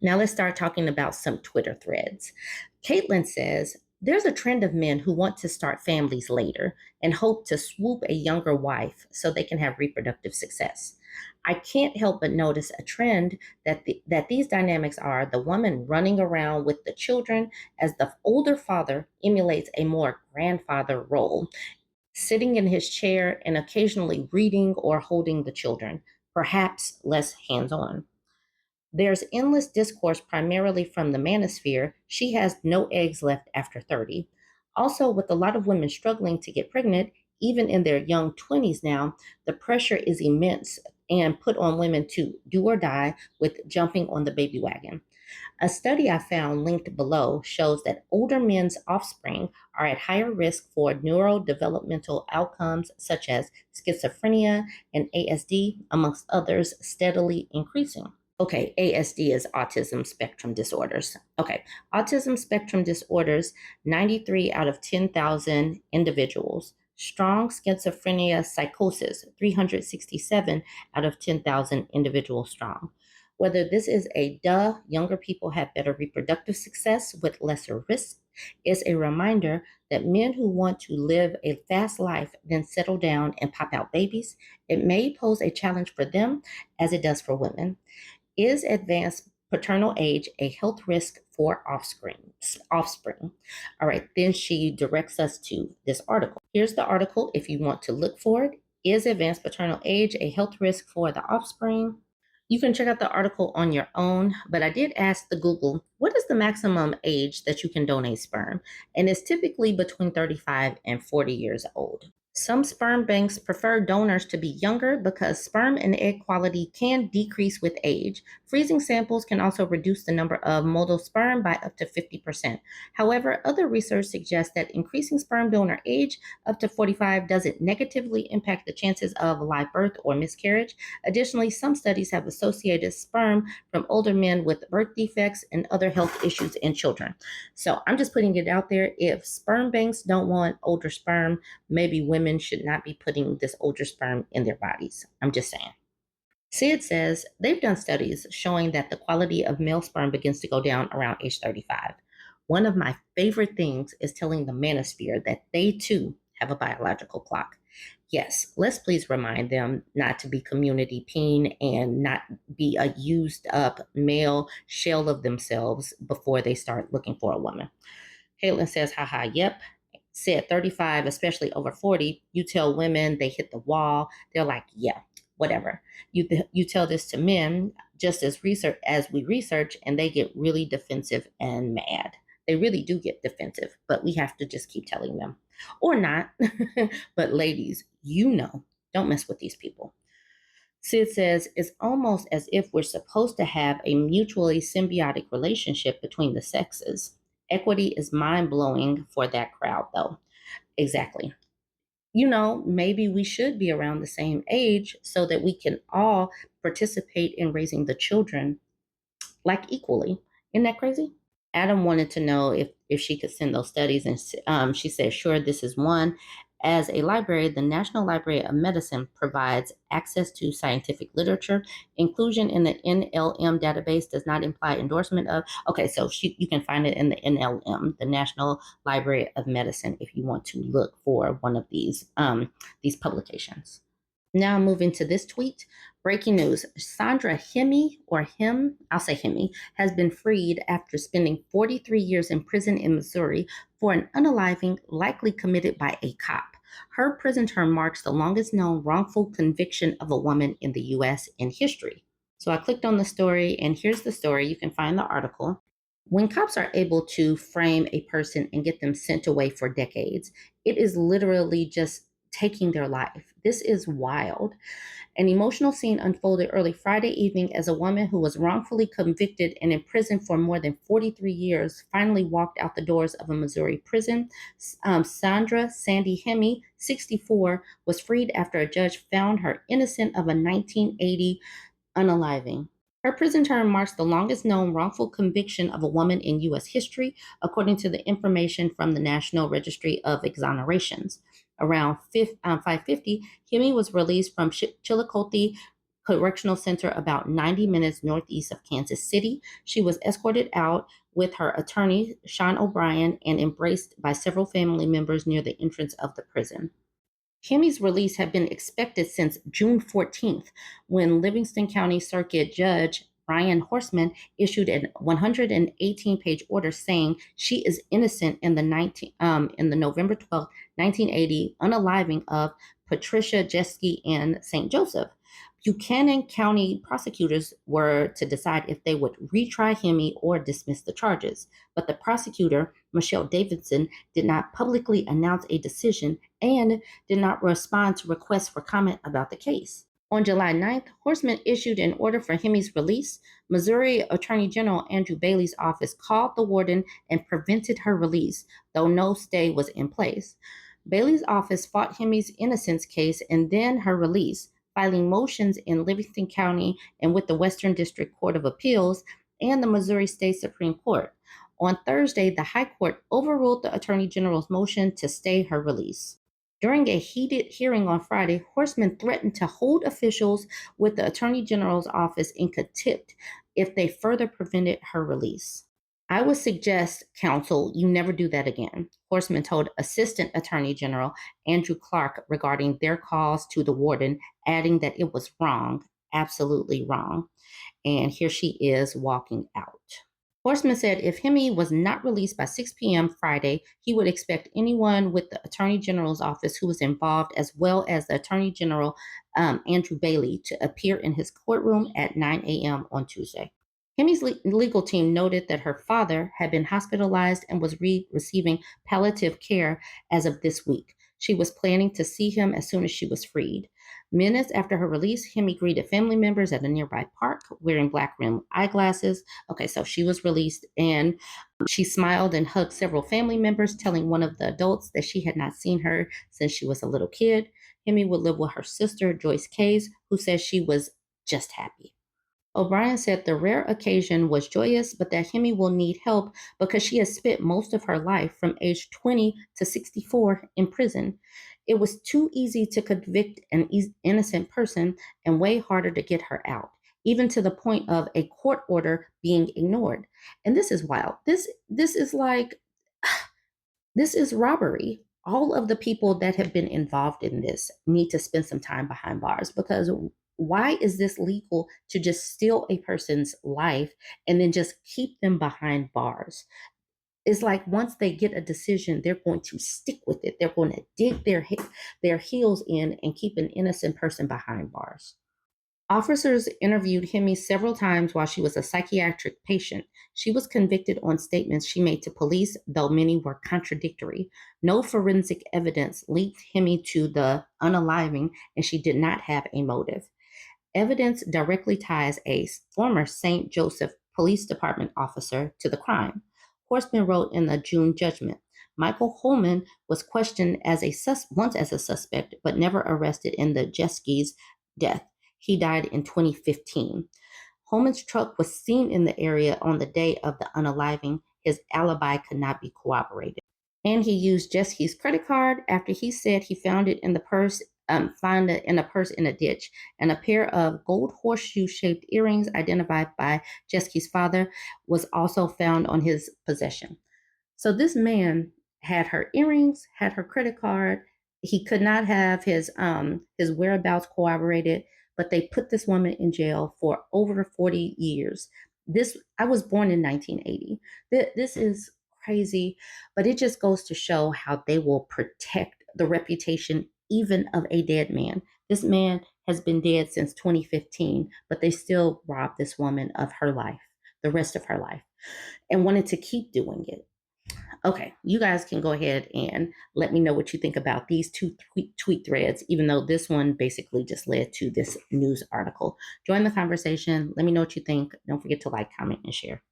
Now let's start talking about some Twitter threads. Caitlin says, there's a trend of men who want to start families later and hope to swoop a younger wife so they can have reproductive success. I can't help but notice a trend that these dynamics are the woman running around with the children as the older father emulates a more grandfather role, sitting in his chair and occasionally reading or holding the children, perhaps less hands on. There's endless discourse primarily from the manosphere. She has no eggs left after 30. Also, with a lot of women struggling to get pregnant, even in their young 20s now, the pressure is immense and put on women to do or die with jumping on the baby wagon. A study I found linked below shows that older men's offspring are at higher risk for neurodevelopmental outcomes such as schizophrenia and ASD, amongst others, steadily increasing. Okay, ASD is autism spectrum disorders. Okay, autism spectrum disorders, 93 out of 10,000 individuals. Strong schizophrenia psychosis, 367 out of 10,000 individuals strong. Whether this is a younger people have better reproductive success with lesser risk, is a reminder that men who want to live a fast life then settle down and pop out babies, it may pose a challenge for them as it does for women. Is advanced paternal age a health risk for offspring? All right, then she directs us to this article. Here's the article if you want to look for it. Is advanced paternal age a health risk for the offspring? You can check out the article on your own, but I did ask the Google, what is the maximum age that you can donate sperm? And it's typically between 35 and 40 years old. Some sperm banks prefer donors to be younger because sperm and egg quality can decrease with age. Freezing samples can also reduce the number of motile sperm by up to 50%. However, other research suggests that increasing sperm donor age up to 45 doesn't negatively impact the chances of live birth or miscarriage. Additionally, some studies have associated sperm from older men with birth defects and other health issues in children. So I'm just putting it out there. If sperm banks don't want older sperm, maybe women should not be putting this older sperm in their bodies. I'm just saying. Sid says they've done studies showing that the quality of male sperm begins to go down around age 35. One of my favorite things is telling the manosphere that they too have a biological clock. Yes, let's please remind them not to be community peen and not be a used up male shell of themselves before they start looking for a woman. Caitlin says, haha, yep. Said 35, especially over 40, you tell women they hit the wall. They're like, yeah, whatever. You tell this to men just as we research, and they get really defensive and mad. They really do get defensive, but we have to just keep telling them. Or not. But ladies, don't mess with these people. Sid says it's almost as if we're supposed to have a mutually symbiotic relationship between the sexes. Equity is mind blowing for that crowd, though. Exactly. Maybe we should be around the same age so that we can all participate in raising the children like equally. Isn't that crazy? Adam wanted to know if she could send those studies, and she said, sure, this is one. As a library, the National Library of Medicine provides access to scientific literature. Inclusion in the NLM database does not imply endorsement of. Okay, so you can find it in the NLM, the National Library of Medicine, if you want to look for one of these publications. Now moving to this tweet. Breaking news. Sandra I'll say Hemi, has been freed after spending 43 years in prison in Missouri for an unaliving likely committed by a cop. Her prison term marks the longest known wrongful conviction of a woman in the U.S. in history. So I clicked on the story, and here's the story. You can find the article. When cops are able to frame a person and get them sent away for decades, it is literally just taking their life. This is wild. An emotional scene unfolded early Friday evening as a woman who was wrongfully convicted and imprisoned for more than 43 years finally walked out the doors of a Missouri prison. Sandra Sandy Hemi, 64, was freed after a judge found her innocent of a 1980 unaliving. Her prison term marks the longest known wrongful conviction of a woman in U.S. history, according to the information from the National Registry of Exonerations. Around 550, Hemi was released from Chillicothe Correctional Center about 90 minutes northeast of Kansas City. She was escorted out with her attorney, Sean O'Brien, and embraced by several family members near the entrance of the prison. Kimmy's release had been expected since June 14th, when Livingston County Circuit Judge Brian Horseman issued a 118-page order saying she is innocent in the November 12th, 1980 unaliving of Patricia Jeske in St. Joseph. Buchanan County prosecutors were to decide if they would retry Hemi or dismiss the charges, but the prosecutor, Michelle Davidson, did not publicly announce a decision and did not respond to requests for comment about the case. On July 9th, Horseman issued an order for Hemi's release. Missouri Attorney General Andrew Bailey's office called the warden and prevented her release, though no stay was in place. Bailey's office fought Hemi's innocence case and then her release, filing motions in Livingston County and with the Western District Court of Appeals and the Missouri State Supreme Court. On Thursday, the High Court overruled the Attorney General's motion to stay her release. During a heated hearing on Friday, Horseman threatened to hold officials with the Attorney General's office in contempt if they further prevented her release. I would suggest, counsel, you never do that again, Horseman told Assistant Attorney General Andrew Clark regarding their calls to the warden, adding that it was wrong, absolutely wrong. And here she is walking out. Horseman said if Hemi was not released by 6 p.m. Friday, he would expect anyone with the Attorney General's office who was involved, as well as the Attorney General Andrew Bailey, to appear in his courtroom at 9 a.m. on Tuesday. Hemi's legal team noted that her father had been hospitalized and was receiving palliative care as of this week. She was planning to see him as soon as she was freed. Minutes after her release, Hemi greeted family members at a nearby park wearing black rimmed eyeglasses. Okay, so she was released and she smiled and hugged several family members, telling one of the adults that she had not seen her since she was a little kid. Hemi would live with her sister, Joyce Case, who says she was just happy. O'Brien said the rare occasion was joyous, but that Hemi will need help because she has spent most of her life from age 20 to 64 in prison. It was too easy to convict an innocent person and way harder to get her out, even to the point of a court order being ignored. And this is wild. This is like, this is robbery. All of the people that have been involved in this need to spend some time behind bars, because why is this legal to just steal a person's life and then just keep them behind bars? It's like once they get a decision, they're going to stick with it. They're going to dig their heels in and keep an innocent person behind bars. Officers interviewed Hemi several times while she was a psychiatric patient. She was convicted on statements she made to police, though many were contradictory. No forensic evidence linked Hemi to the unaliving, and she did not have a motive. Evidence directly ties a former St. Joseph Police Department officer to the crime. Horseman wrote in the June judgment, Michael Holman was questioned once as a suspect, but never arrested in the Jeske's death. He died in 2015. Holman's truck was seen in the area on the day of the unaliving. His alibi could not be corroborated. And he used Jeske's credit card after he said he found it in the purse found it in a purse in a ditch, and a pair of gold horseshoe-shaped earrings identified by Jeske's father was also found on his possession. So this man had her earrings, had her credit card. He could not have his whereabouts corroborated, but they put this woman in jail for over 40 years. I was born in 1980. This is crazy, but it just goes to show how they will protect the reputation even of a dead man. This man has been dead since 2015, but they still robbed this woman of her life, the rest of her life, and wanted to keep doing it. Okay, you guys can go ahead and let me know what you think about these two tweet threads, even though this one basically just led to this news article. Join the conversation. Let me know what you think. Don't forget to like, comment, and share.